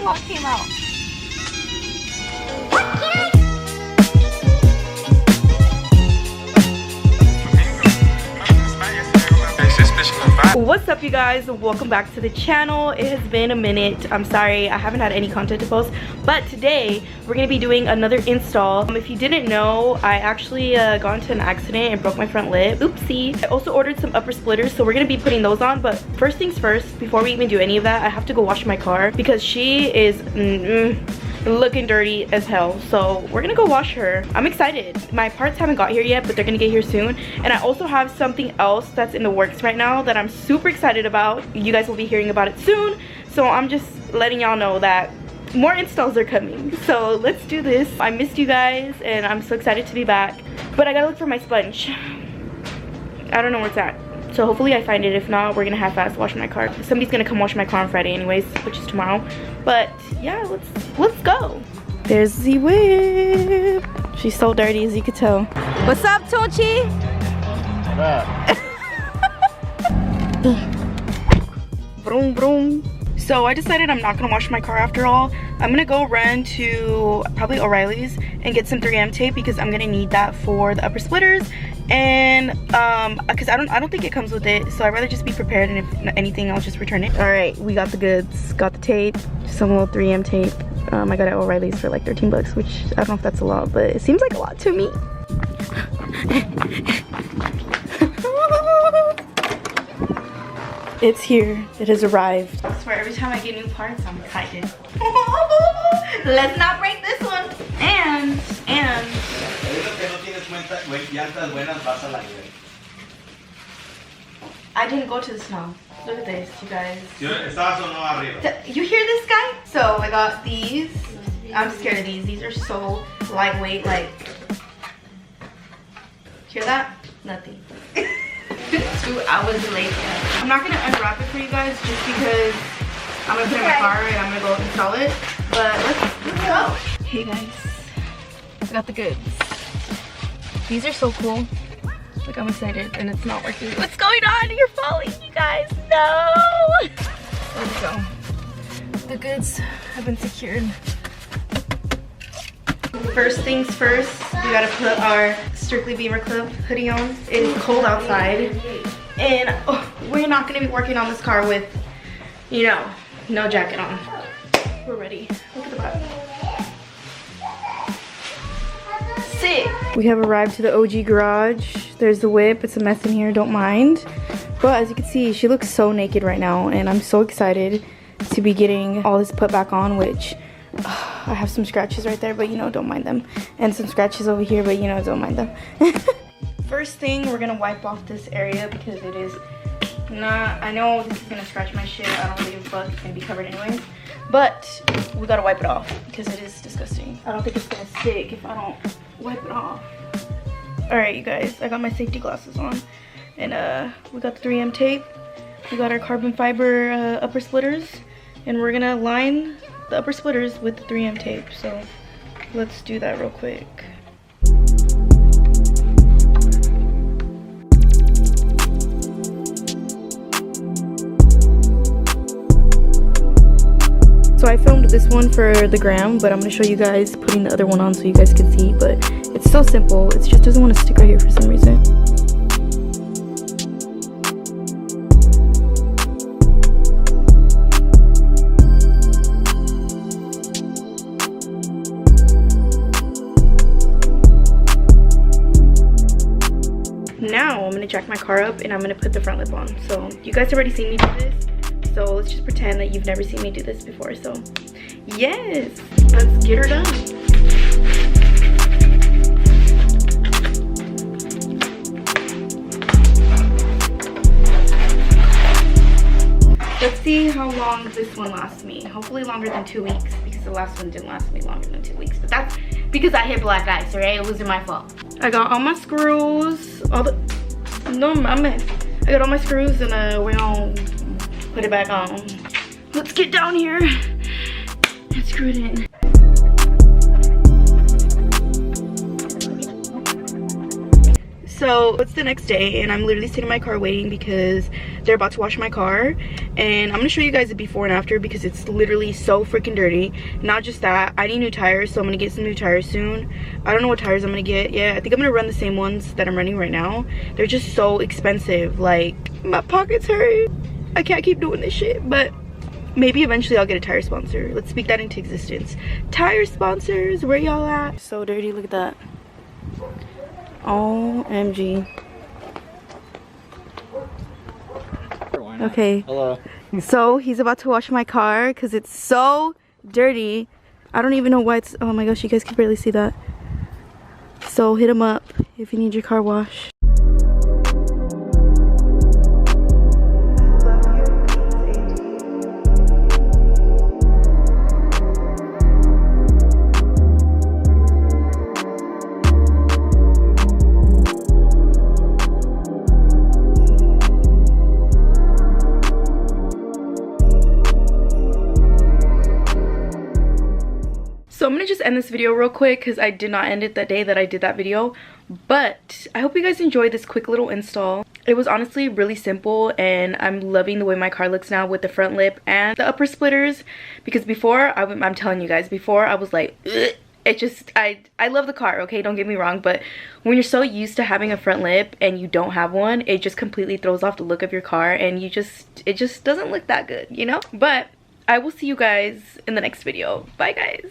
lock came out. What's up, you guys? Welcome back to the channel. It has been a minute. I'm sorry I haven't had any content to post, but today we're gonna be doing another install. If you didn't know, I actually got into an accident and broke my front lip. Oopsie. I also ordered some upper splitters, so we're gonna be putting those on. But first things first, before we even do any of that, I have to go wash my car because she is looking dirty as hell. So we're gonna go wash her. I'm excited. My parts haven't got here yet, but they're gonna get here soon. And I also have something else that's in the works right now that I'm super excited about. You guys will be hearing about it soon. So I'm just letting y'all know that more installs are coming. So let's do this. I missed you guys and I'm so excited to be back. But I gotta look for my sponge. I don't know where it's at. So hopefully I find it. If not, we're gonna half-ass wash my car. Somebody's gonna come wash my car on Friday anyways, which is tomorrow. But yeah, let's go. There's the whip. She's so dirty, as you could tell. What's up, Tochi? What up? Vroom vroom. So I decided I'm not gonna wash my car after all. I'm gonna go run to probably O'Reilly's and get some 3M tape because I'm gonna need that for the upper splitters. And because I don't think it comes with it, so I'd rather just be prepared, and if anything I'll just return it. All right, we got the goods. Got the tape, some little 3M tape. I got it at O'Reilly's for like 13 bucks, which I don't know if that's a lot, but it seems like a lot to me. It's here. It has arrived. I swear, every time I get new parts, I'm excited. Let's not break this one. And I didn't go to the snow. Look at this, you guys. You hear this, guy? So I got these. I'm scared of these. These are so lightweight. Like, hear that? Nothing. 2 hours late. I'm not gonna unwrap it for you guys just because I'm gonna put it in my car and I'm gonna go install it. But let's go. Hey guys, I got the goods. These are so cool. Like, I'm excited and it's not working. What's going on? You're falling, you guys. No. There we go. The goods have been secured. First things first, we gotta put our Strictly Beamer Club hoodie on. It is cold outside, and we're not gonna be working on this car with, you know, no jacket on. We're ready. Look at the bottom. Sick. We have arrived to the OG garage. There's the whip. It's a mess in here, don't mind. But as you can see, she looks so naked right now, and I'm so excited to be getting all this put back on, which I have some scratches right there, but you know, don't mind them. And some scratches over here, but you know, don't mind them. First thing, we're gonna wipe off this area because it is not, I know this is gonna scratch my shit. I don't really give a fuck. It's gonna be covered anyways. But we gotta wipe it off because it is disgusting. I don't think it's gonna stick if I don't wipe it off. Alright, you guys, I got my safety glasses on. And we got the 3M tape. We got our carbon fiber upper splitters. And we're gonna line the upper splitters with the 3M tape. So let's do that real quick. So I filmed this one for the gram, but I'm gonna show you guys putting the other one on so you guys can see. But it's so simple. It just doesn't want to stick right here for some reason. Now I'm gonna jack my car up and I'm gonna put the front lip on. So you guys already seen me do this, so let's just pretend that you've never seen me do this before. So yes, let's get her done. Let's see how long this one lasts me. Hopefully longer than 2 weeks, because the last one didn't last me longer than 2 weeks. But that's because I hit black ice, alright? It wasn't my fault. I got all my screws, I got all my screws, and we're gonna put it back on. Let's get down here and screw it in. So it's the next day and I'm literally sitting in my car waiting because they're about to wash my car, and I'm gonna show you guys the before and after because it's literally so freaking dirty. Not just that, I need new tires, so I'm gonna get some new tires soon. I don't know what tires I'm gonna get yet. I think I'm gonna run the same ones that I'm running right now. They're just so expensive. Like, my pockets hurt. I can't keep doing this shit, but maybe eventually I'll get a tire sponsor. Let's speak that into existence. Tire sponsors, where y'all at? So dirty, look at that. OMG. Okay. Hello. So he's about to wash my car because it's so dirty. I don't even know why it's, oh my gosh, you guys can barely see that. So hit him up if you need your car washed. So I'm gonna just end this video real quick because I did not end it that day that I did that video, but I hope you guys enjoyed this quick little install. It was honestly really simple and I'm loving the way my car looks now with the front lip and the upper splitters, because before I'm telling you guys, before I was like, ugh. It just, I love the car, okay, don't get me wrong, but when you're so used to having a front lip and you don't have one, it just completely throws off the look of your car and it just doesn't look that good, you know? But I will see you guys in the next video. Bye guys.